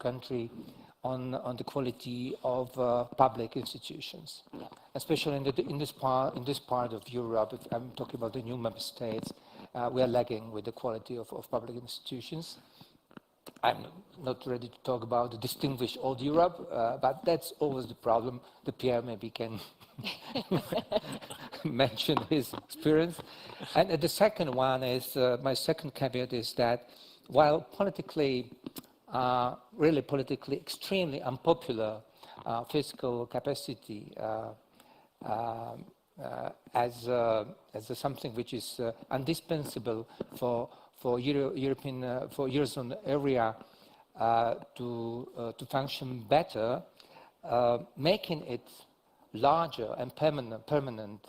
country on the quality of public institutions, especially in this part of Europe. If I'm talking about the new member states, we are lagging with the quality of public institutions. I'm not ready to talk about the distinguished old Europe, but that's always the problem. The Pierre maybe can mention his experience. And the second one is, my second caveat is that while politically, really politically extremely unpopular fiscal capacity as something which is indispensable for Eurozone area to function better, making it larger and permanent.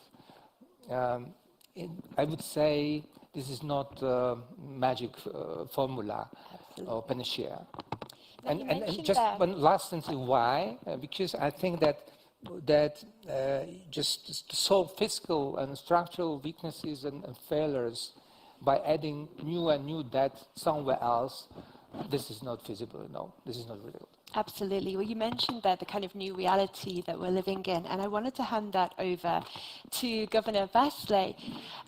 I would say this is not a magic formula or panacea. And just one last sentence, why? Because I think that just to solve fiscal and structural weaknesses and failures by adding new debt somewhere else, this is not feasible. No, this is not real. Absolutely. Well, you mentioned there the kind of new reality that we're living in, and I wanted to hand that over to Governor Bachelet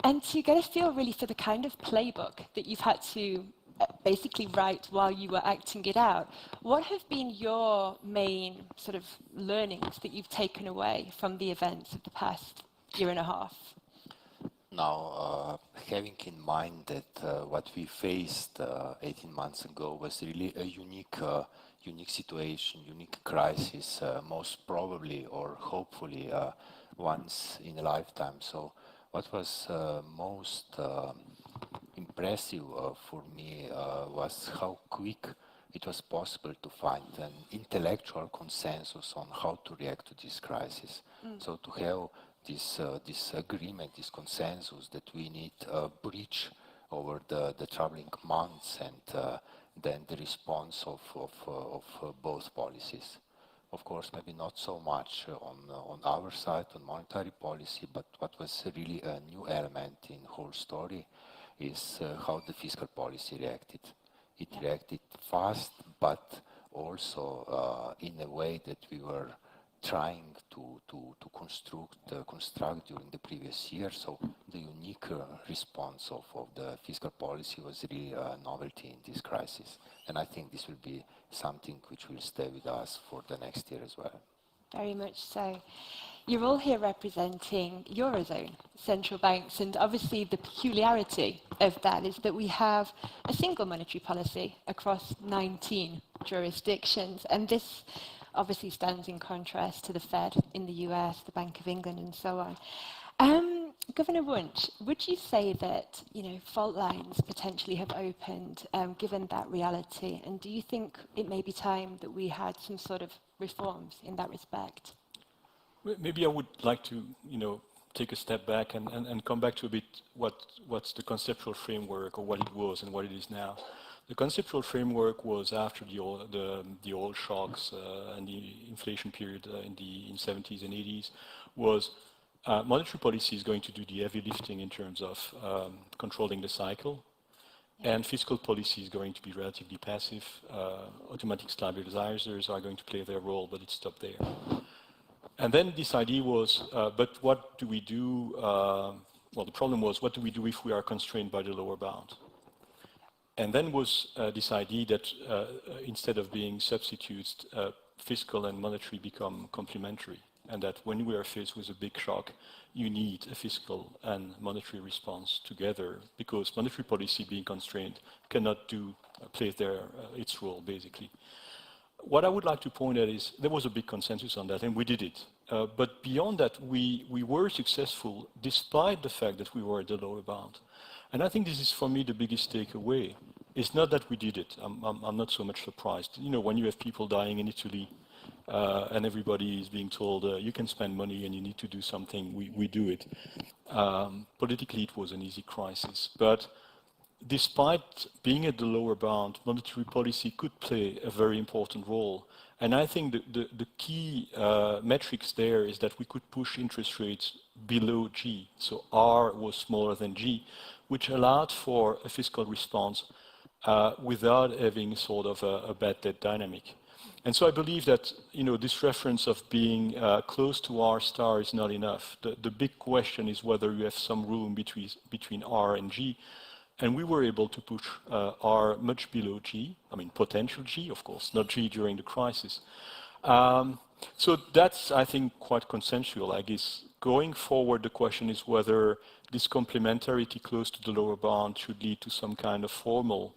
and to get a feel really for the kind of playbook that you've had to basically write while you were acting it out. What have been your main sort of learnings that you've taken away from the events of the past year and a half? Now, having in mind that what we faced 18 months ago was really a unique situation, unique crisis, most probably or hopefully once in a lifetime. So what was most impressive for me was how quick it was possible to find an intellectual consensus on how to react to this crisis. So to have this agreement, this consensus that we need a bridge over the troubling months and then the response of both policies. Of course, maybe not so much on our side, on monetary policy, but what was really a new element in the whole story is how the fiscal policy reacted. It reacted fast, but also in a way that we were trying to construct during the previous year. So the unique response of the fiscal policy was really a novelty in this crisis. And I think this will be something which will stay with us for the next year as well. Very much so. You're all here representing Eurozone central banks, and obviously the peculiarity of that is that we have a single monetary policy across 19 jurisdictions, and this obviously stands in contrast to the Fed in the US, the Bank of England, and so on. Governor Wunsch, would you say that fault lines potentially have opened given that reality, and do you think it may be time that we had some sort of reforms in that respect? Maybe I would like to, take a step back and come back to a bit what's the conceptual framework, or what it was and what it is now. The conceptual framework was after the oil shocks and the inflation period in the 70s and 80s was monetary policy is going to do the heavy lifting in terms of controlling the cycle, and fiscal policy is going to be relatively passive. Automatic stabilizers are going to play their role, but it stopped there. And then this idea was, but what do we do? The problem was, what do we do if we are constrained by the lower bound? And then was this idea that instead of being substitutes, fiscal and monetary become complementary, and that when we are faced with a big shock, you need a fiscal and monetary response together, because monetary policy, being constrained, cannot play its role, basically. What I would like to point out is there was a big consensus on that, and we did it. But beyond that, we were successful despite the fact that we were at the lower bound. And I think this is, for me, the biggest takeaway. It's not that we did it. I'm not so much surprised. When you have people dying in Italy and everybody is being told, you can spend money and you need to do something, we do it. Politically, it was an easy crisis. But despite being at the lower bound, monetary policy could play a very important role. And I think the key metrics there is that we could push interest rates below G. So R was smaller than G, which allowed for a fiscal response without having sort of a bad debt dynamic. And so I believe that, you know, this reference of being close to R star is not enough. The big question is whether you have some room between R and G. And we were able to push R much below G, I mean potential G, of course, not G during the crisis. So that's, I think, quite consensual. I guess going forward, the question is whether this complementarity close to the lower bound should lead to some kind of formal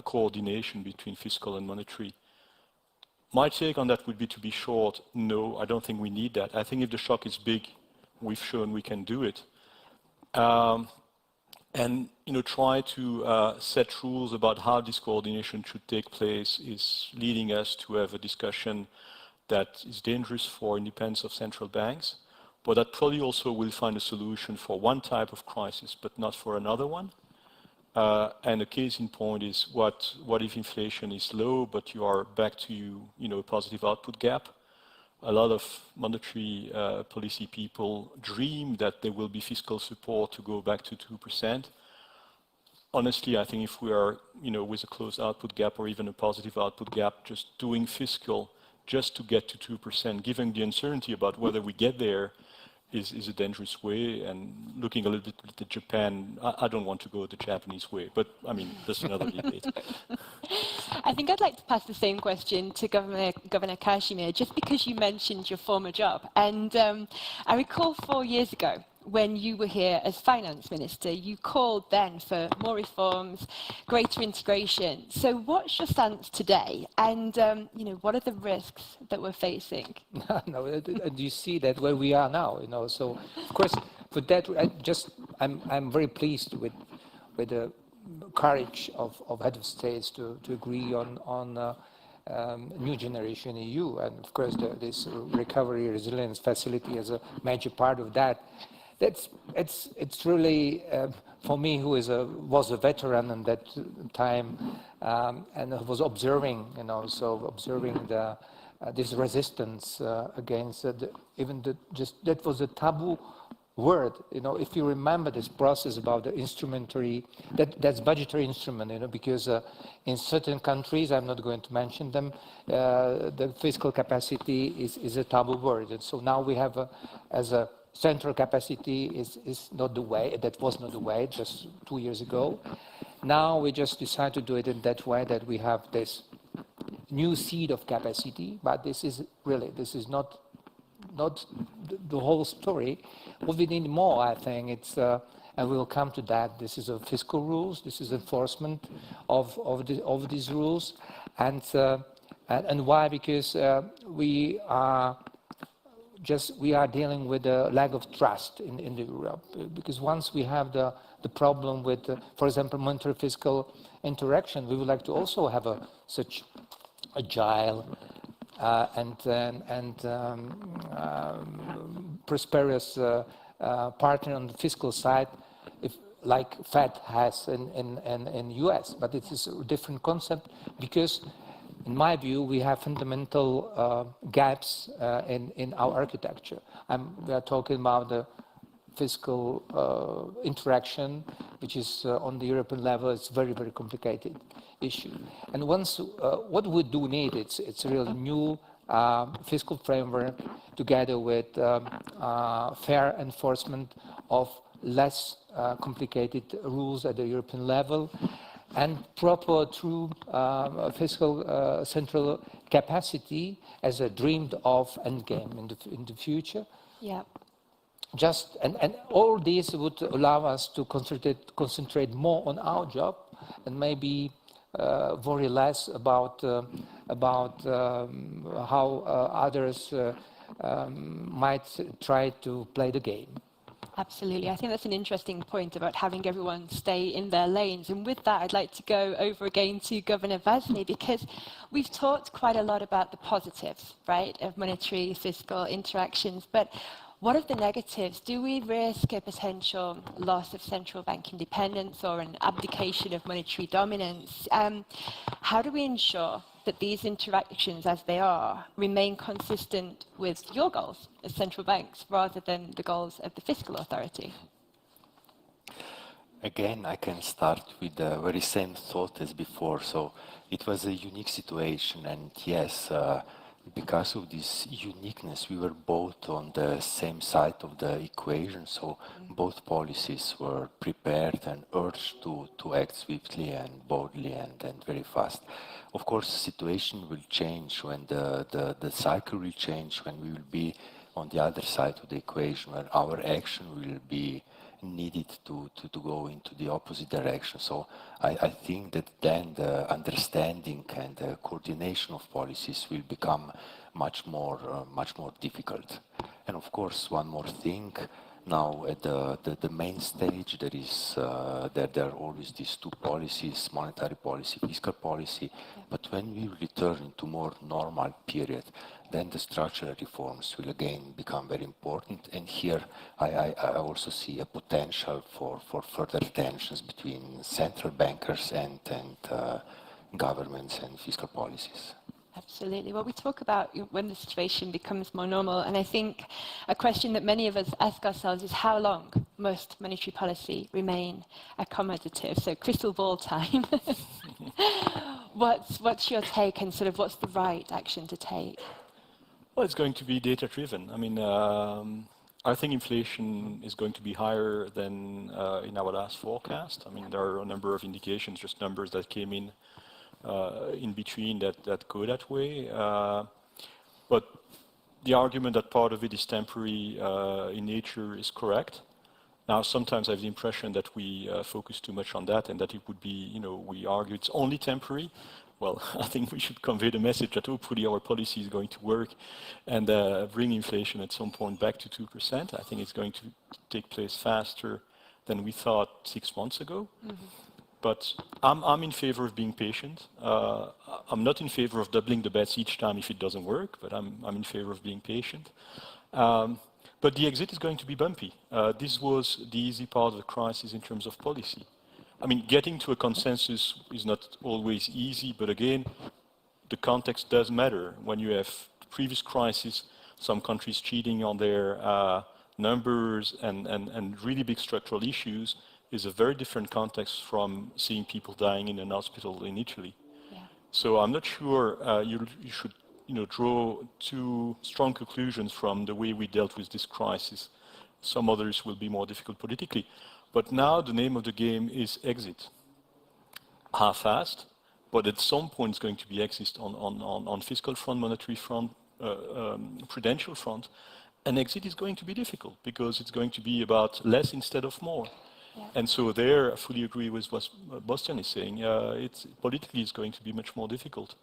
coordination between fiscal and monetary. My take on that would be, to be short, no, I don't think we need that. I think if the shock is big, we've shown we can do it. And you know, try to set rules about how this coordination should take place is leading us to have a discussion that is dangerous for independence of central banks, but that probably also will find a solution for one type of crisis, but not for another one. And a case in point is what if inflation is low, but you are back to a positive output gap? A lot of monetary policy people dream that there will be fiscal support to go back to 2%. Honestly, I think if we are, with a closed output gap or even a positive output gap, just doing fiscal just to get to 2%, given the uncertainty about whether we get there, is a dangerous way. And looking a little bit at Japan, I don't want to go the Japanese way, but I mean, that's another debate. I think I'd like to pass the same question to Governor Kashmir, just because you mentioned your former job. And I recall 4 years ago, when you were here as finance minister, you called then for more reforms, greater integration. So what's your stance today? And what are the risks that we're facing? No, do you see that where we are now? So of course, for that, I'm very pleased with the courage of head of states to agree on new generation EU, and of course this recovery resilience facility as a major part of that. It's really for me, who was a veteran in that time, and was observing, observing this resistance against that was a taboo word. If you remember this process about the instrumentary, that's budgetary instrument, because in certain countries, I'm not going to mention them, the fiscal capacity is a taboo word, and so now we have as a central capacity is not the way, that was not the way just 2 years ago. Now we just decide to do it in that way, that we have this new seed of capacity, but this is not the whole story. What we need more, I think, it's, and we'll come to that, this is a fiscal rules, this is enforcement of these rules, and why? Because we are dealing with a lack of trust in Europe, because once we have the problem with, for example, monetary fiscal interaction, we would like to also have such agile and prosperous partner on the fiscal side, like Fed has in US, but it is a different concept because, in my view, we have fundamental gaps in our architecture. We are talking about the fiscal interaction, which is on the European level. It's a very, very complicated issue. And once, what we do need, it's a real new fiscal framework together with fair enforcement of less complicated rules at the European level, and proper true fiscal central capacity as a dreamed of endgame in the future. Yeah. And all these would allow us to concentrate more on our job and maybe worry less about how others might try to play the game. Absolutely. I think that's an interesting point about having everyone stay in their lanes. And with that, I'd like to go over again to Governor Vasny, because we've talked quite a lot about the positives, right, of monetary fiscal interactions. But what of the negatives? Do we risk a potential loss of central bank independence or an abdication of monetary dominance? How do we ensure that these interactions, as they are, remain consistent with your goals as central banks rather than the goals of the fiscal authority? Again, I can start with the very same thought as before. So it was a unique situation, and yes, because of this uniqueness, we were both on the same side of the equation. So both policies were prepared and urged to act swiftly and boldly and very fast. Of course, the situation will change when the cycle will change, when we will be on the other side of the equation, where our action will be needed to go into the opposite direction. So I think that then the understanding and the coordination of policies will become much more difficult. And of course, one more thing, now at the main stage there is there are always these two policies, monetary policy, fiscal policy, but when we return to more normal period, then the structural reforms will again become very important. And here I also see a potential for further tensions between central bankers and governments and fiscal policies. Absolutely. Well, we talk about when the situation becomes more normal, and I think a question that many of us ask ourselves is how long must monetary policy remain accommodative? So crystal ball time. What's your take, and sort of what's the right action to take? Well, it's going to be data-driven. I mean, I think inflation is going to be higher than in our last forecast. I mean, there are a number of indications, just numbers that came in between that go that way. But the argument that part of it is temporary in nature is correct. Now, sometimes I have the impression that we focus too much on that and that it would be, we argue it's only temporary. Well, I think we should convey the message that hopefully our policy is going to work and bring inflation at some point back to 2%. I think it's going to take place faster than we thought 6 months ago. Mm-hmm. But I'm in favor of being patient. I'm not in favor of doubling the bets each time if it doesn't work, but I'm in favor of being patient. But the exit is going to be bumpy. This was the easy part of the crisis in terms of policy. I mean, getting to a consensus is not always easy, but again, the context does matter. When you have previous crises, some countries cheating on their numbers and really big structural issues is a very different context from seeing people dying in an hospital in Italy. Yeah. So I'm not sure you should draw too strong conclusions from the way we dealt with this crisis. Some others will be more difficult politically. But now the name of the game is exit. Half-assed, but at some point it's going to be exit on fiscal front, monetary front, prudential front. And exit is going to be difficult because it's going to be about less instead of more. Yeah. And so there, I fully agree with what Bastian is saying. Politically it's going to be much more difficult.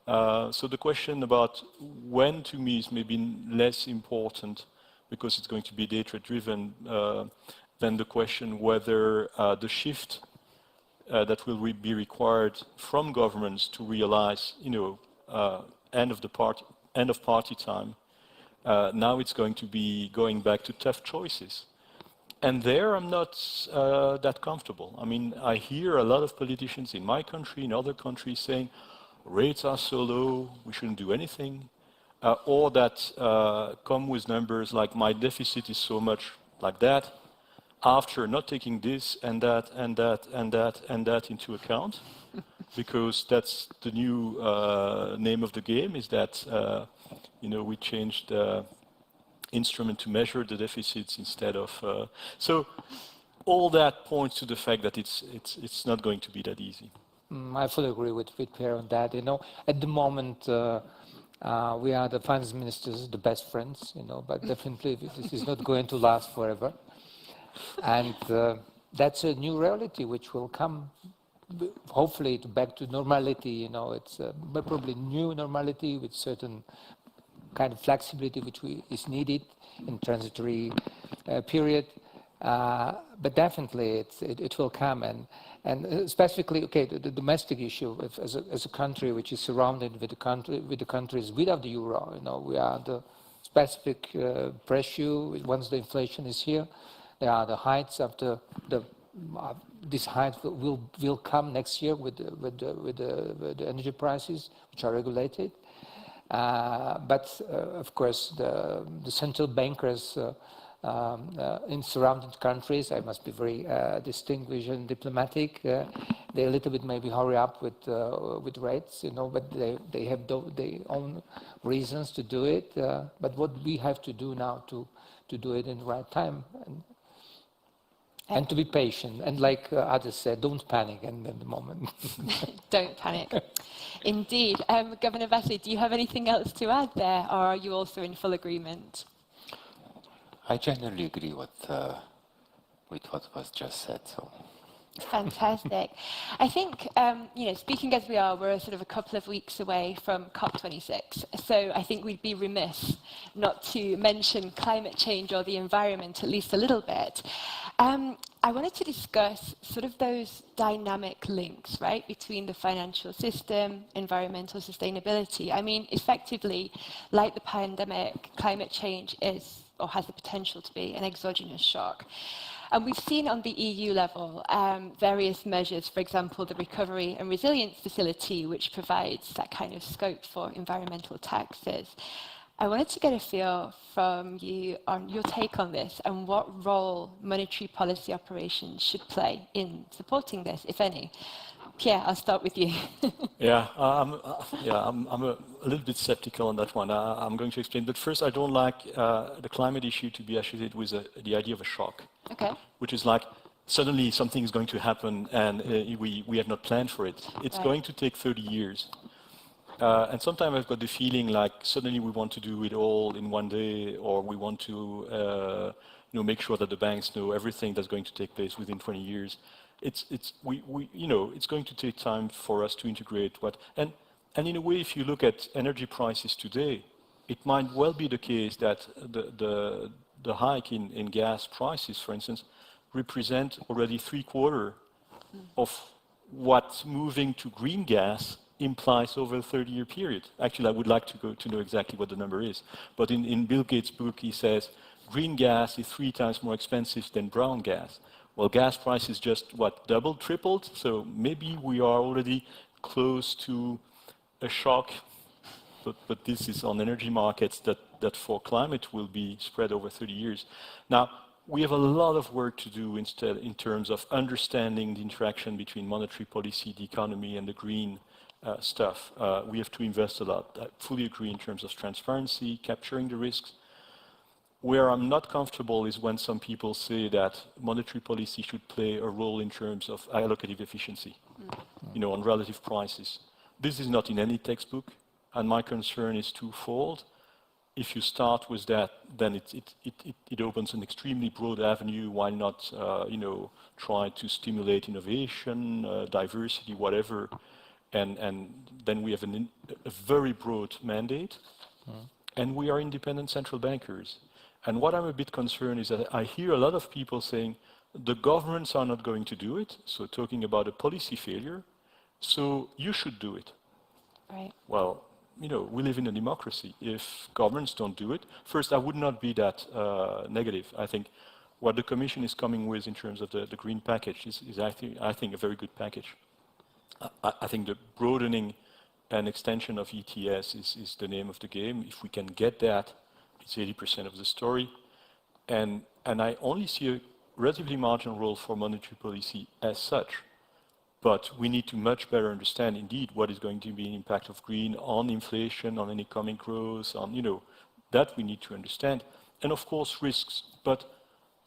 So the question about when, to me, is maybe less important because it's going to be data-driven than the question whether the shift that will be required from governments to realize, end of party time. Now it's going to be going back to tough choices. And there I'm not that comfortable. I mean, I hear a lot of politicians in my country, in other countries saying, rates are so low, we shouldn't do anything. Or that come with numbers like my deficit is so much like that, after not taking this and that and that and that and that into account, because that's the new name of the game, is that we changed the instrument to measure the deficits instead of. So all that points to the fact that it's not going to be that easy. I fully agree with Pierre on that. At the moment, we are the finance ministers, the best friends, but definitely this is not going to last forever. And that's a new reality which will come, hopefully, back to normality. It's probably new normality with certain kind of flexibility which is needed in transitory period. But definitely it will come. And specifically, the domestic issue as a country which is surrounded with the countries without the euro. We are the specific pressure once the inflation is here. There are the heights after this height will come next year with the energy prices which are regulated. But of course the central bankers in surrounding countries, I must be very distinguished and diplomatic. They a little bit maybe hurry up with rates, you know, but they have their own reasons to do it. But what we have to do now to do it in the right time, and to be patient. And like others said, don't panic in the moment. Don't panic. Indeed. Governor Bassi, do you have anything else to add there, or are you also in full agreement? I generally agree with what was just said. So. Fantastic. I think, you know, speaking as we are, we're sort of a couple of weeks away from COP26. So I think we'd be remiss not to mention climate change or the environment at least a little bit. I wanted to discuss sort of those dynamic links, right, between the financial system, environmental sustainability. I mean, effectively, like the pandemic, climate change is, or has the potential to be, an exogenous shock. And we've seen on the EU level various measures, for example, the Recovery and Resilience Facility, which provides that kind of scope for environmental taxes. I wanted to get a feel from you on your take on this and what role monetary policy operations should play in supporting this, if any. Pierre, I'll start with you. I'm a little bit skeptical on that one. I'm going to explain, but first, I don't like the climate issue to be associated with the idea of a shock. Okay. Which is like suddenly something is going to happen and we have not planned for it. It's going to take 30 years. And sometimes I've got the feeling like suddenly we want to do it all in one day, or we want to make sure that the banks know everything that's going to take place within 20 years. It's going to take time for us to integrate and in a way, if you look at energy prices today, it might well be the case that the hike in gas prices, for instance, represent already 3/4 of what moving to green gas implies over a 30-year period. Actually, I would like to know exactly what the number is. But in Bill Gates' book, he says green gas is 3 times more expensive than brown gas. Well, gas prices just, doubled, tripled? So maybe we are already close to a shock, but this is on energy markets that for climate will be spread over 30 years. Now, we have a lot of work to do instead in terms of understanding the interaction between monetary policy, the economy, and the green stuff. We have to invest a lot. I fully agree in terms of transparency, capturing the risks. Where I'm not comfortable is when some people say that monetary policy should play a role in terms of allocative efficiency, on relative prices. This is not in any textbook, and my concern is twofold. If you start with that, then it opens an extremely broad avenue. Why not, try to stimulate innovation, diversity, whatever, and then we have a very broad mandate, and we are independent central bankers. And what I'm a bit concerned is that I hear a lot of people saying the governments are not going to do it, so talking about a policy failure, so you should do it. Right. Well, we live in a democracy. If governments don't do it, first, I would not be that negative. I think what the Commission is coming with in terms of the green package is I think a very good package. I think the broadening and extension of ETS is the name of the game. If we can get that, it's 80% of the story. And I only see a relatively marginal role for monetary policy as such. But we need to much better understand, indeed, what is going to be the impact of green on inflation, on economic growth, on, that we need to understand. And of course, risks. But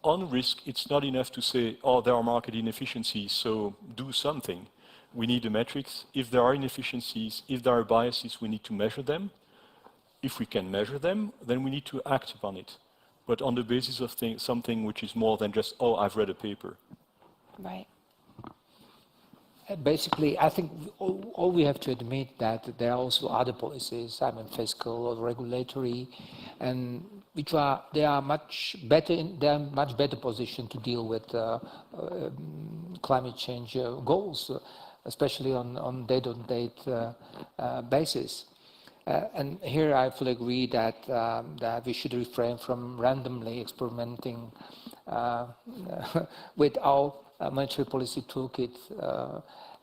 on risk, it's not enough to say, oh, there are market inefficiencies, so do something. We need the metrics. If there are inefficiencies, if there are biases, we need to measure them. If we can measure them, then we need to act upon it. But on the basis of something which is more than just, oh, I've read a paper. Right. Basically, I think all we have to admit that there are also other policies, fiscal or regulatory, and they are much better positioned to deal with climate change goals, especially on date-on-date basis. And here I fully agree that we should refrain from randomly experimenting with our monetary policy toolkit,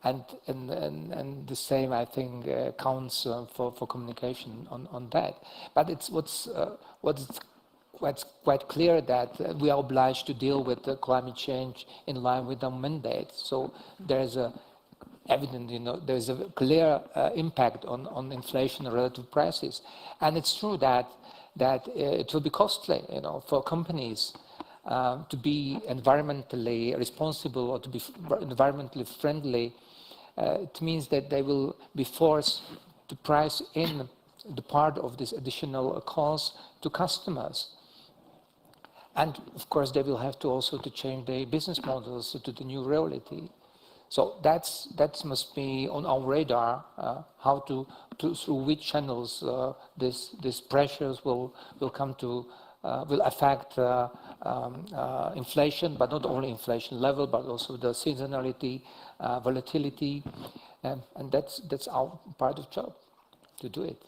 and the same I think counts for communication on that. But it's what's quite clear that we are obliged to deal with the climate change in line with our mandate. So there's a evident, there's a clear impact on inflation and relative prices. And it's true that it will be costly, for companies to be environmentally responsible or to be environmentally friendly. It means that they will be forced to price in the part of this additional cost to customers. And of course, they will have to also to change their business models to the new reality. So that must be on our radar, how through which channels these pressures will come to, will affect inflation, but not only inflation level, but also the seasonality, volatility, and that's our part of job to do it.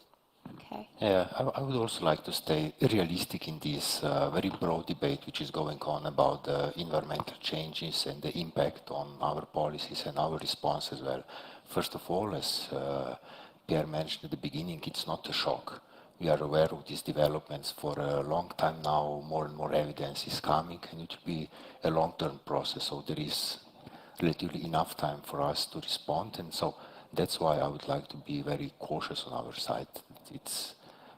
Okay. Yeah, I would also like to stay realistic in this very broad debate which is going on about the environmental changes and the impact on our policies and our response as well. First of all, as Pierre mentioned at the beginning, it's not a shock. We are aware of these developments for a long time now. More and more evidence is coming, and it will be a long-term process. So there is relatively enough time for us to respond, and so that's why I would like to be very cautious on our side.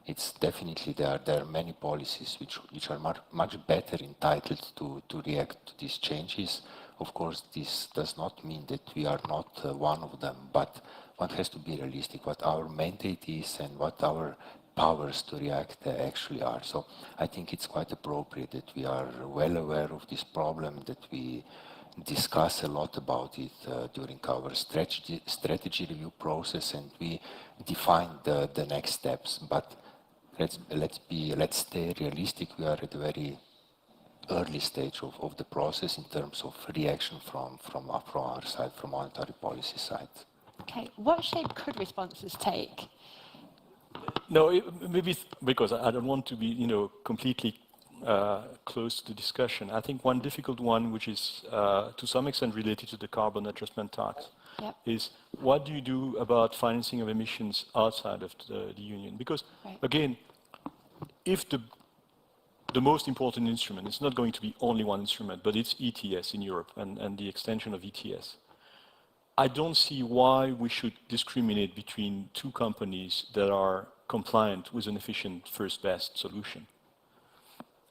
It's definitely there are many policies which are much better entitled to react to these changes. Of course, this does not mean that we are not one of them, but one has to be realistic what our mandate is and what our powers to react actually are. So I think it's quite appropriate that we are well aware of this problem, that we discuss a lot about it during our strategy review process, and we define the next steps. But let's stay realistic. We are at a very early stage of the process in terms of reaction from our side, from monetary policy side. Okay, what shape could responses take? No, maybe because I don't want to be, completely close to the discussion. I think one difficult one, which is to some extent related to the carbon adjustment tax, is what do you do about financing of emissions outside of the union? Because, again, if the most important instrument, it's not going to be only one instrument, but it's ETS in Europe and the extension of ETS. I don't see why we should discriminate between two companies that are compliant with an efficient first best solution.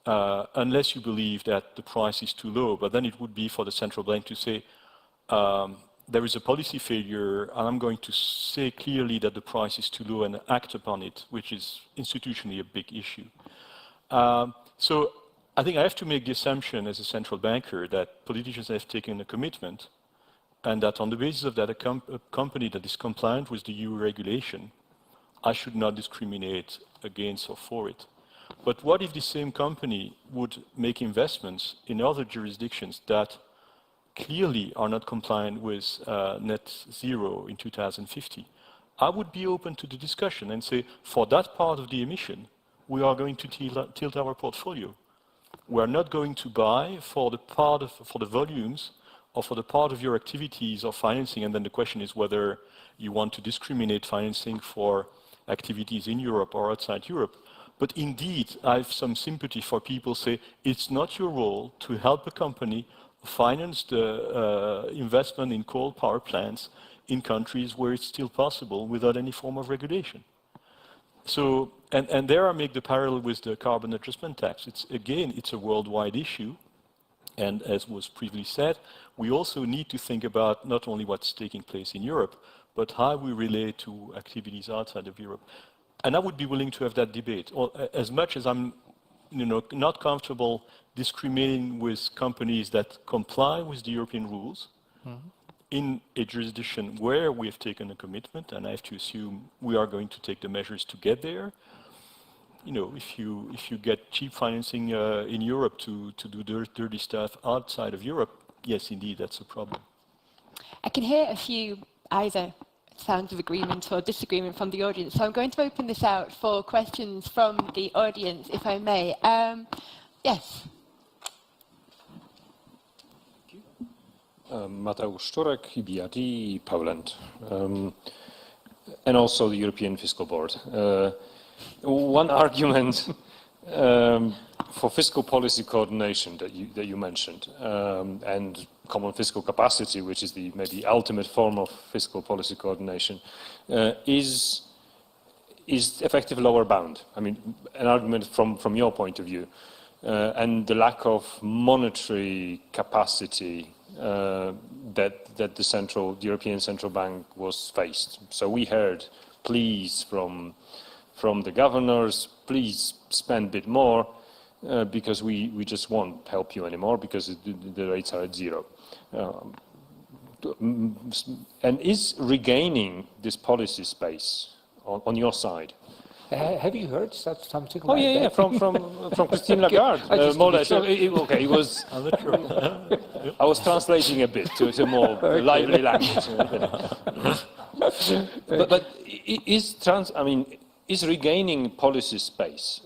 Unless you believe that the price is too low, but then it would be for the central bank to say, there is a policy failure, and I'm going to say clearly that the price is too low and act upon it, which is institutionally a big issue. So I think I have to make the assumption as a central banker that politicians have taken a commitment, and that on the basis of that, a company that is compliant with the EU regulation, I should not discriminate against or for it. But what if the same company would make investments in other jurisdictions that clearly are not compliant with net zero in 2050? I would be open to the discussion and say, for that part of the emission, we are going to tilt our portfolio. We are not going to buy for the volumes or for the part of your activities or financing, and then the question is whether you want to discriminate financing for activities in Europe or outside Europe. But indeed, I have some sympathy for people say it's not your role to help a company finance the investment in coal power plants in countries where it's still possible without any form of regulation. So, and there I make the parallel with the carbon adjustment tax. It's a worldwide issue. And as was previously said, we also need to think about not only what's taking place in Europe, but how we relate to activities outside of Europe. And I would be willing to have that debate. Or, as much as I'm not comfortable discriminating with companies that comply with the European rules in a jurisdiction where we have taken a commitment, and I have to assume we are going to take the measures to get there. If you get cheap financing in Europe to do dirty stuff outside of Europe, yes, indeed, that's a problem. I can hear a few either sounds of agreement or disagreement from the audience, so I'm going to open this out for questions from the audience, if I may. Yes. Mateusz Szczurek, EBRD, Poland, and also the European Fiscal Board. One argument for fiscal policy coordination that you mentioned, and common fiscal capacity, which is the maybe ultimate form of fiscal policy coordination, is effective lower bound. I mean, an argument from your point of view, and the lack of monetary capacity that the European Central Bank was faced. So we heard pleas from the governors, please spend a bit more, because we just won't help you anymore because the rates are at zero. And is regaining this policy space on your side? Have you heard something Oh, like that? yeah, from Christine Lagarde, more or less. Sure. Okay, it was. I was translating a bit to a more lively language. but is regaining policy space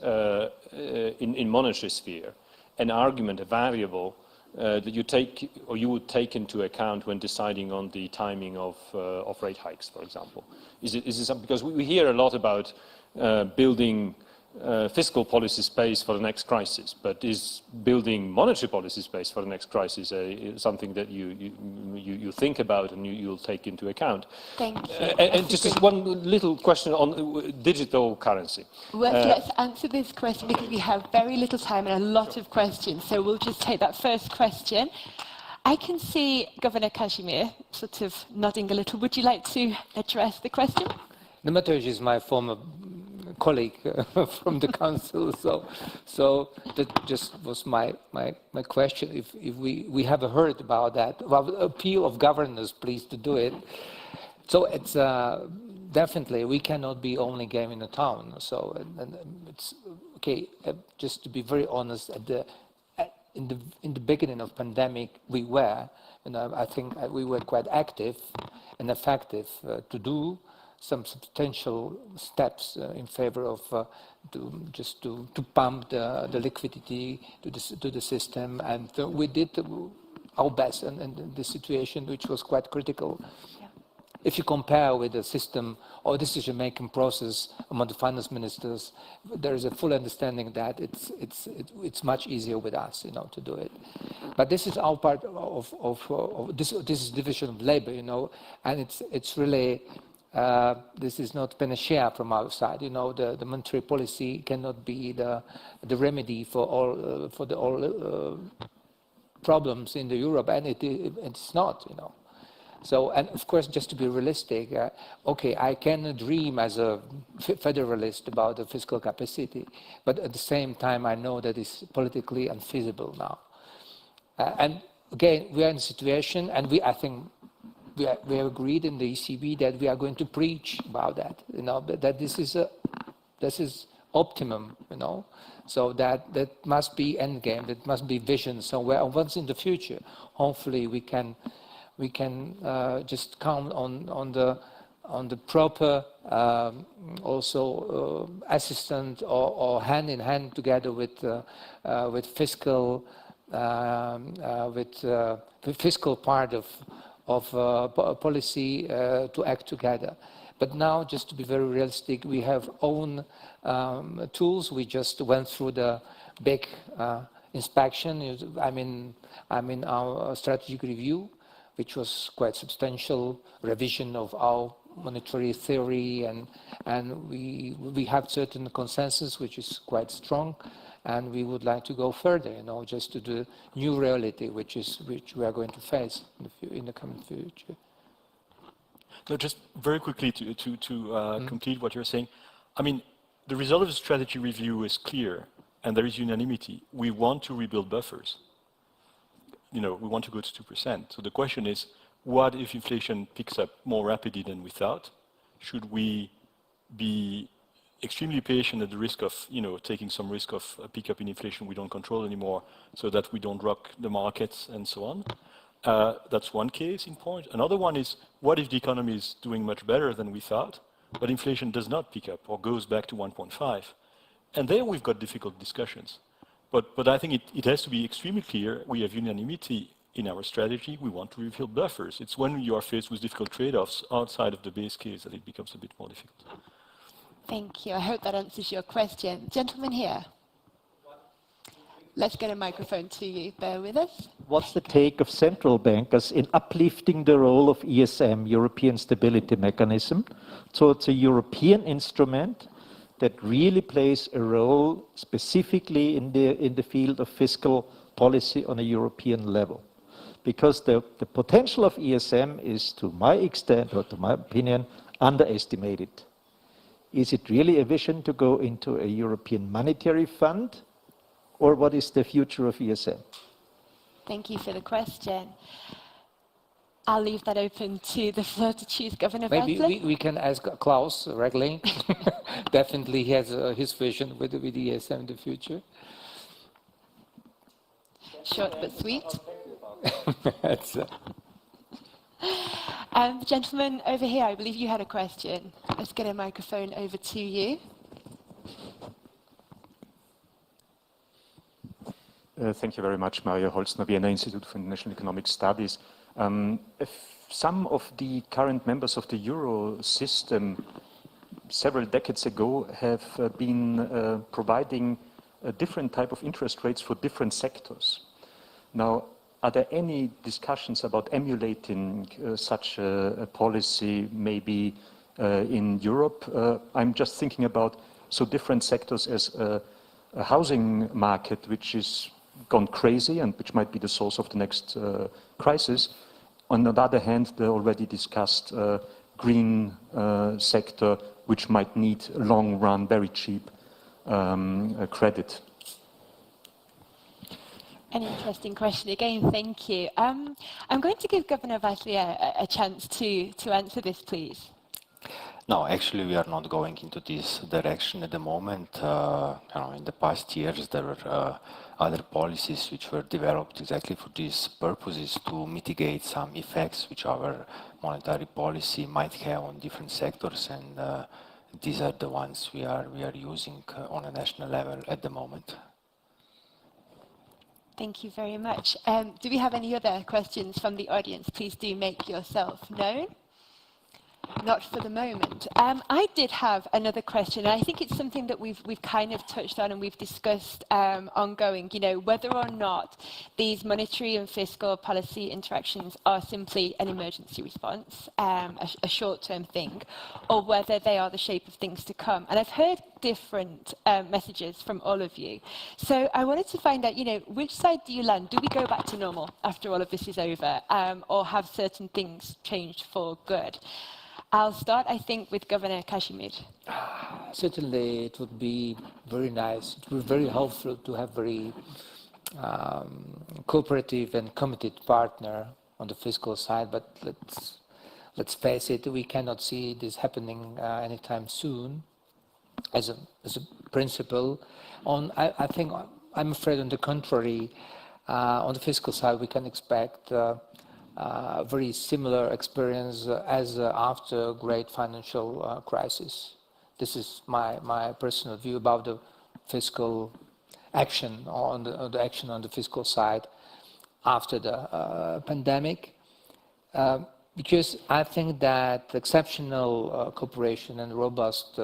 in monetary sphere an argument, a variable that you take or you would take into account when deciding on the timing of rate hikes, for example? Is it something, because we hear a lot about building fiscal policy space for the next crisis, but is building monetary policy space for the next crisis something that you think about and you'll take into account? Thank you. And just one little question on digital currency. Well, let's answer this question because we have very little time and a lot of questions, so we'll just take that first question. I can see Governor Kashmir sort of nodding a little. Would you like to address the question? Nematerj is my former colleague from the council, so that just was my question. If we have heard about that, about the appeal of governors, please to do it. So it's definitely we cannot be only game in the town. So and it's okay. Just to be very honest, in the beginning of pandemic, we were, I think we were quite active and effective to do some substantial steps in favor of to pump the liquidity to the system, and we did our best in the situation, which was quite critical. Yeah. If you compare with the system or decision-making process among the finance ministers, there is a full understanding that it's much easier with us, to do it. But this is our part of this is division of labor, and it's really. This is not panacea from our side. The monetary policy cannot be the remedy for all problems in the Europe, and it's not. So, and of course, just to be realistic, okay, I can dream as a federalist about the fiscal capacity, but at the same time, I know that it's politically unfeasible now. And again, we are in a situation, and I think. We have agreed in the ECB that we are going to preach about that, that this is optimum, so that must be end game, that must be vision somewhere. And once in the future, hopefully we can just count on the proper also assistant or hand in hand together with fiscal with the fiscal part of policy to act together. But now, just to be very realistic, we have own tools. We just went through the big inspection. I mean our strategic review, which was quite substantial revision of our monetary theory, and we have certain consensus, which is quite strong. And we would like to go further, just to the new reality, which we are going to face in the coming future. No, just very quickly to complete what you're saying. I mean, the result of the strategy review is clear, and there is unanimity. We want to rebuild buffers. We want to go to 2%. So the question is, what if inflation picks up more rapidly than we thought? Should we be extremely patient at the risk of, taking some risk of a pickup in inflation we don't control anymore, so that we don't rock the markets and so on? That's one case in point. Another one is, what if the economy is doing much better than we thought, but inflation does not pick up or goes back to 1.5? And there we've got difficult discussions. But I think it has to be extremely clear. We have unanimity in our strategy. We want to rebuild buffers. It's when you are faced with difficult trade-offs outside of the base case that it becomes a bit more difficult. Thank you. I hope that answers your question. Gentleman here. Let's get a microphone to you. Bear with us. What's the take of central bankers in uplifting the role of ESM, European Stability Mechanism, towards a European instrument that really plays a role specifically in the field of fiscal policy on a European level? Because the potential of ESM is, to my extent, or to my opinion, underestimated. Is it really a vision to go into a European monetary fund, or what is the future of ESM? Thank you for the question. I'll leave that open to the floor to choose, Governor Maybe Wesley. we can ask Klaus Regling. Definitely he has his vision with ESM in the future. Short but sweet. That's, The gentleman over here, I believe you had a question. Let's get a microphone over to you. Thank you very much, Mario Holzner, Vienna Institute for International Economic Studies. If some of the current members of the Euro system several decades ago have been providing a different type of interest rates for different sectors. Now, are there any discussions about emulating such a policy maybe in Europe? I'm just thinking about so different sectors as a housing market, which is gone crazy and which might be the source of the next crisis. On the other hand, the already discussed green sector, which might need long run, very cheap credit. An interesting question again, thank you. I'm going to give Governor Wesley a chance to answer this, please. No, actually, we are not going into this direction at the moment. In the past years, there were other policies which were developed exactly for these purposes to mitigate some effects which our monetary policy might have on different sectors, and these are the ones we are using on a national level at the moment. Thank you very much. Do we have any other questions from the audience? Please do make yourself known. Not for the moment. I did have another question. I think it's something that we've kind of touched on and we've discussed ongoing, whether or not these monetary and fiscal policy interactions are simply an emergency response, a short-term thing, or whether they are the shape of things to come. And I've heard different messages from all of you. So I wanted to find out, which side do you land? Do we go back to normal after all of this is over, or have certain things changed for good? I'll start, I think, with Governor Kashmir. certainly, it would be very nice. It would be very helpful to have very cooperative and committed partner on the fiscal side. But let's face it, we cannot see this happening anytime soon. As a principle, I think I'm afraid, on the contrary, on the fiscal side, we can expect. Very similar experience as after great financial crisis. This is my personal view about the fiscal action, on the action on the fiscal side after the pandemic. Because I think that exceptional cooperation and robust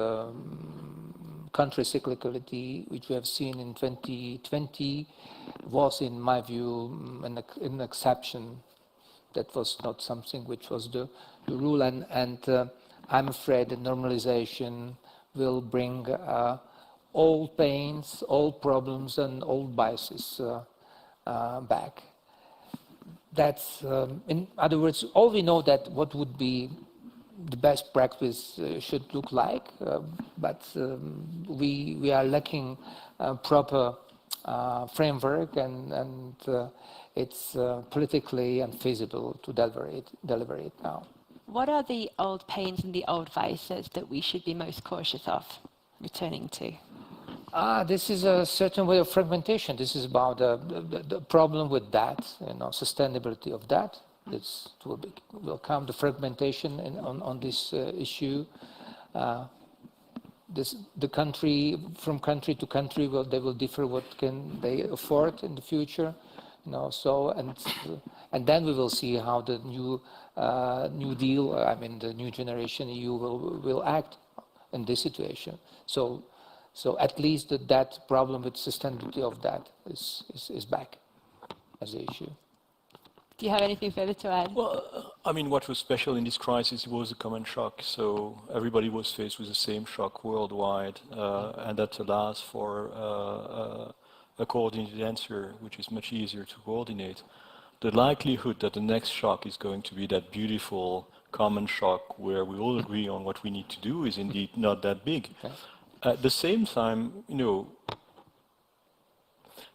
country cyclicality, which we have seen in 2020, was, in my view, an exception. That was not something which was the rule, and I'm afraid that normalization will bring old pains, old problems, and old biases back. That's, in other words, all we know that what would be the best practice should look like, but we are lacking proper framework, and it's politically unfeasible to deliver it now. What are the old pains and the old vices that we should be most cautious of returning to? This is a certain way of fragmentation. This is about the problem with debt, sustainability of debt. This will come the fragmentation on this issue. The country, from country to country, they will differ what can they afford in the future. And then we will see how the New Deal, the new generation EU will act in this situation. So So at least that problem with sustainability of that is back as an issue. Do you have anything further to add? Well, I mean, what was special in this crisis was a common shock. So everybody was faced with the same shock worldwide, and that allows for a coordinated answer, which is much easier to coordinate. The likelihood that the next shock is going to be that beautiful common shock where we all agree on what we need to do is indeed not that big. Okay. At the same time, you know,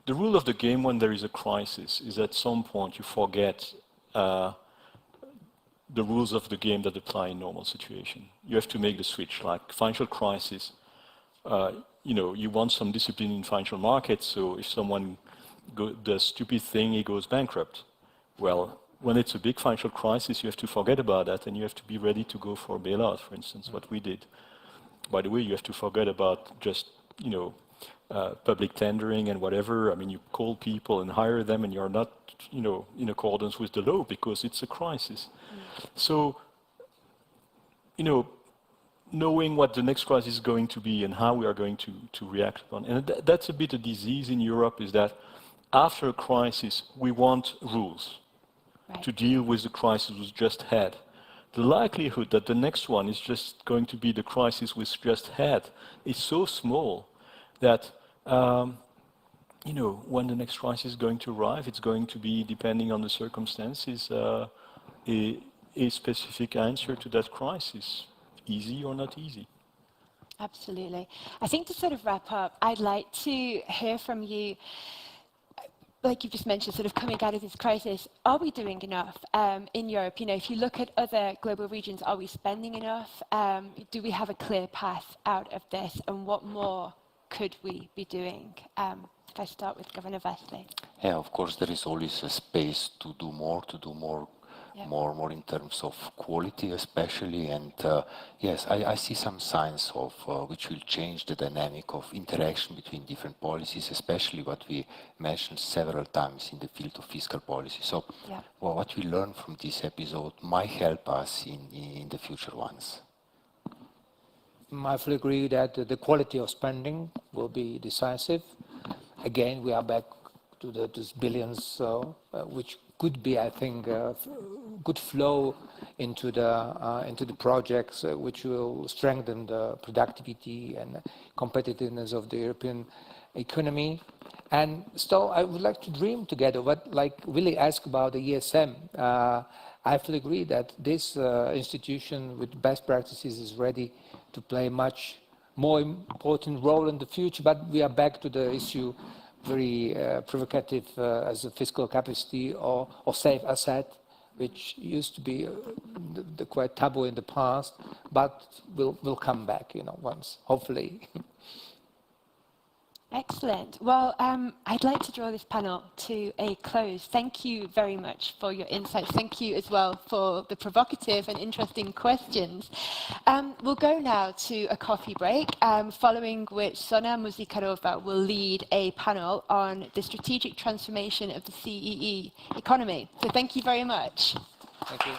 the rule of the game when there is a crisis is at some point you forget the rules of the game that apply in normal situation. You have to make the switch. Like financial crisis, you know, you want some discipline in financial markets. So if someone does stupid thing, he goes bankrupt. Well, when it's a big financial crisis, you have to forget about that, and you have to be ready to go for a bailout, for instance, what we did. By the way, you have to forget about just, you know, public tendering and whatever. I mean, you call people and hire them, and you're not, you know, in accordance with the law because it's a crisis. So, you know, knowing what the next crisis is going to be and how we are going to react upon. And that's a bit a disease in Europe, is that after a crisis, we want rules to deal with the crisis we just had. The likelihood that the next one is just going to be the crisis we just had is so small that, you know, when the next crisis is going to arrive, it's going to be, depending on the circumstances, a specific answer to that crisis. Easy or not easy. Absolutely. I think to sort of wrap up, I'd like to hear from you, like you just mentioned, sort of coming out of this crisis, are we doing enough in Europe? You know, if you look at other global regions, are we spending enough? Do we have a clear path out of this? And what more could we be doing? If I start with Governor Vesely. Yeah, of course, there is always a space to do more, more in terms of quality especially, and yes, I see some signs of which will change the dynamic of interaction between different policies, especially what we mentioned several times in the field of fiscal policy. So well, what we learn from this episode might help us in the future ones. I fully agree that the quality of spending will be decisive. Again, we are back to those billions, which could be, I think, good flow into the projects which will strengthen the productivity and competitiveness of the European economy. And so I would like to dream together. What, like Willy asked about the ESM, I fully agree that this institution with best practices is ready to play a much more important role in the future. But we are back to the issue, very provocative as a fiscal capacity or safe asset, which used to be the quite taboo in the past, but will come back, you know, once, hopefully. Excellent. Well, I'd like to draw this panel to a close. Thank you very much for your insights. Thank you as well for the provocative and interesting questions. We'll go now to a coffee break, following which Sona Muzikarova will lead a panel on the strategic transformation of the CEE economy. So thank you very much. Thank you.